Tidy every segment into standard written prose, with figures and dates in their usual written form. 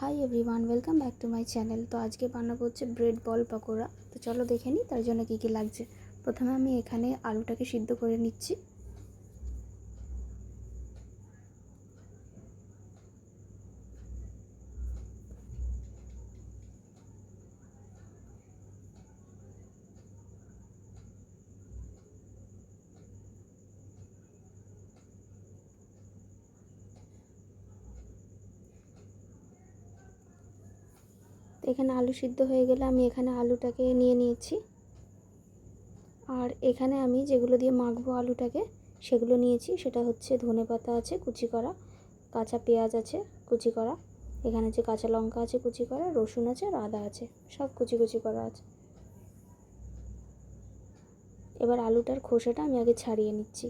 Hi everyone, welcome back to my channel. তো আজকে বানাবো হচ্ছে ব্রেড বল পকোড়া। তো চলো দেখে নিই তার জন্য কী কী লাগছে। প্রথমে আমি এখানে আলুটাকে সিদ্ধ করে নিচ্ছি। তো এখানে আলু সিদ্ধ হয়ে গেলে আমি এখানে আলুটাকে নিয়ে নিয়েছি। আর এখানে আমি যেগুলো দিয়ে মাখবো আলুটাকে সেগুলো নিয়েছি। সেটা হচ্ছে ধনেপাতা আছে কুচি করা, কাঁচা পেঁয়াজ আছে কুচি করা, এখানে যে কাঁচা লঙ্কা আছে কুচি করা, রসুন আছে আর আদা আছে, সব কুচি কুচি করা আছে। এবার আলুটার খোসাটা আমি আগে ছাড়িয়ে নিচ্ছি।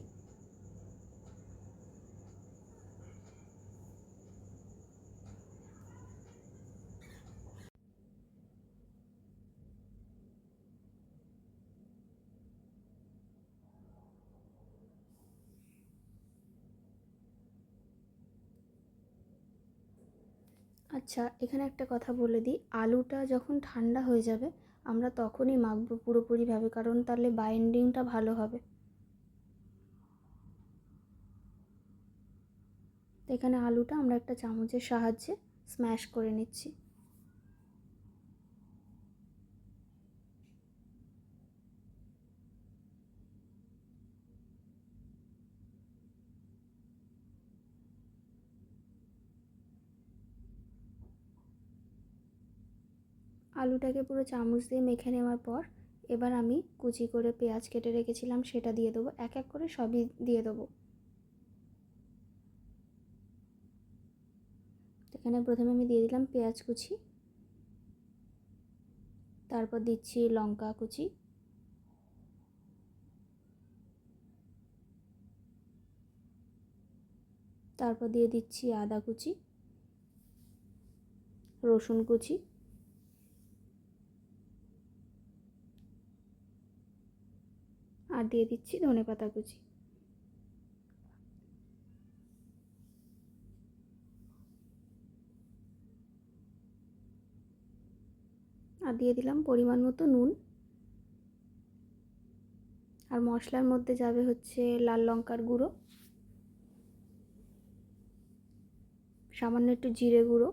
আচ্ছা, এখানে একটা কথা বলে দিই, আলুটা যখন ঠান্ডা হয়ে যাবে আমরা তখনই মাখবো পুরোপুরিভাবে, কারণ তাহলে বাইন্ডিংটা ভালো হবে। তো এখানে আলুটা আমরা একটা চামচের সাহায্যে স্ম্যাশ করে নিচ্ছি। আলুটাকে পুরো চামচ দিয়ে মেখে নেওয়ার পর এবার আমি কুচি করে পেঁয়াজ কেটে রেখেছিলাম সেটা দিয়ে দেবো, এক এক করে সবই দিয়ে দেবো। এখানে প্রথমে আমি দিয়ে দিলাম পেঁয়াজ কুচি, তারপর দিচ্ছি লঙ্কা কুচি, তারপর দিয়ে দিচ্ছি আদা কুচি, রসুন কুচি, আর দিয়ে দিচ্ছি ধনেপাতা কুচি। আর দিয়ে দিলাম পরিমাণ মতো নুন। আর মশলার মধ্যে যাবে হচ্ছে লাল লঙ্কার গুঁড়ো, সামান্য একটু জিরে গুঁড়ো,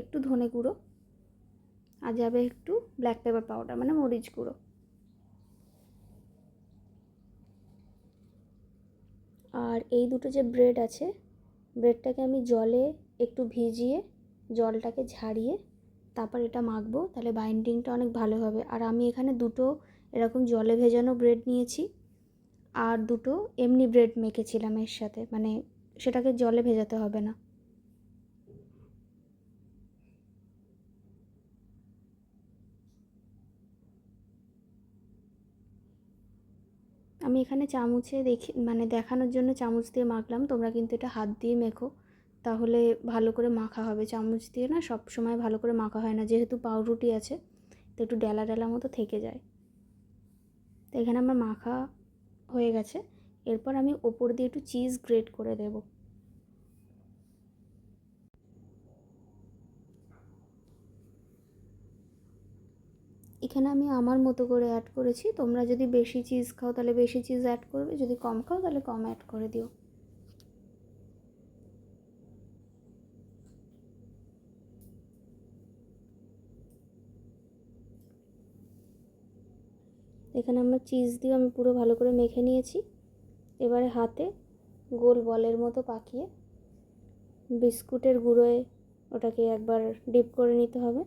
একটু ধনে গুঁড়ো, আর যাবে একটু ব্ল্যাক পেপার পাউডার মানে মরিচ গুঁড়ো। আর এই দুটো যে ব্রেড আছে, ব্রেডটাকে আমি জলে একটু ভিজিয়ে জলটাকে ঝাড়িয়ে তারপর এটা মাখবো, তাহলে বাইন্ডিংটা অনেক ভালো হবে। আর আমি এখানে দুটো এরকম জলে ভেজানো ব্রেড নিয়েছি আর দুটো এমনি ব্রেড মেখেছিলাম এর সাথে, মানে সেটাকে জলে ভেজাতে হবে না। আমি এখানে চামচে মানে দেখানোর জন্য চামচ দিয়ে মাখলাম, তোমরা কিন্তু এটা হাত দিয়ে মেখো, তাহলে ভালো করে মাখা হবে। চামচ দিয়ে না সব সময় ভালো করে মাখা হয় না, যেহেতু পাউরুটি আছে তো একটু ডেলা ডেলা মতো থেকে যায়। তো এখানে আমার মাখা হয়ে গেছে। এরপর আমি ওপর দিয়ে একটু চিজ গ্রেট করে দেব। এখানে আমি আমার মতো করে অ্যাড করেছি, তোমরা যদি বেশি চিজ খাও তাহলে বেশি চিজ অ্যাড করবে, যদি কম খাও তাহলে কম অ্যাড করে দিও। এখানে আমার চিজ দিয়ে আমি পুরো ভালো করে মেখে নিয়েছি। এবারে হাতে গোল বলের মতো পাকিয়ে বিস্কুটের গুঁড়োয় ওটাকে একবার ডিপ করে নিতে হবে।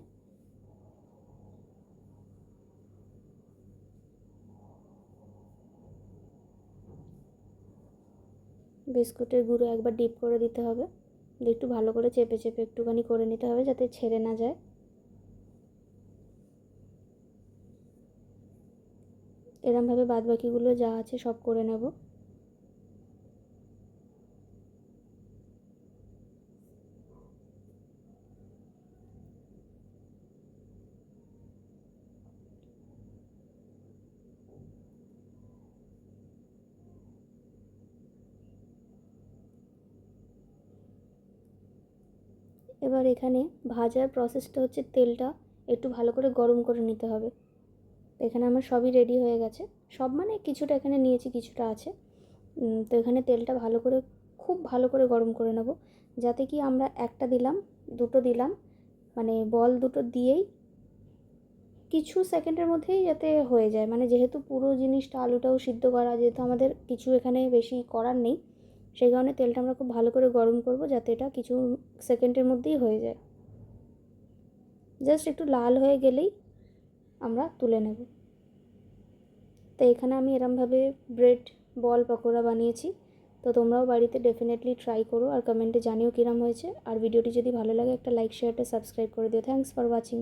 বিস্কুটের গুঁড়ো একবার ডিপ করে দিতে হবে, একটু ভালো করে চেপে চেপে একটুখানি করে নিতে হবে যাতে ছেড়ে না যায়। এরমভাবে বাদবাকিগুলো যা আছে সব করে নেব। এবার এখানে ভাজার প্রসেসটা হচ্ছে তেলটা একটু ভালো করে গরম করে নিতে হবে। এখানে আমার সবই রেডি হয়ে গেছে, সব মানে কিছুটা এখানে নিয়েছি, কিছুটা আছে। তো এখানে তেলটা ভালো করে, খুব ভালো করে গরম করে নেব, যাতে কি আমরা একটা দিলাম, দুটো দিলাম, মানে বল দুটো দিয়েই কিছু সেকেন্ডের মধ্যেই যাতে হয়ে যায়, মানে যেহেতু পুরো জিনিসটা আলুটাও সিদ্ধ করা, যেহেতু আমাদের কিছু এখানে বেশি করার নেই, সেই কারণে তেলটা আমরা খুব ভালো করে গরম করব যাতে এটা কিছু সেকেন্ডের মধ্যেই হয়ে যায়। জাস্ট একটু লাল হয়ে গেলেই আমরা তুলে নেব। তো এখানে আমি এরমভাবে ব্রেড বল পকোড়া বানিয়েছি। তো তোমরাও বাড়িতে ডেফিনেটলি ট্রাই করো আর কমেন্টে জানিও কীরম হয়েছে। আর ভিডিওটি যদি ভালো লাগে একটা লাইক, শেয়ারটা সাবস্ক্রাইব করে দিও। Thanks for watching.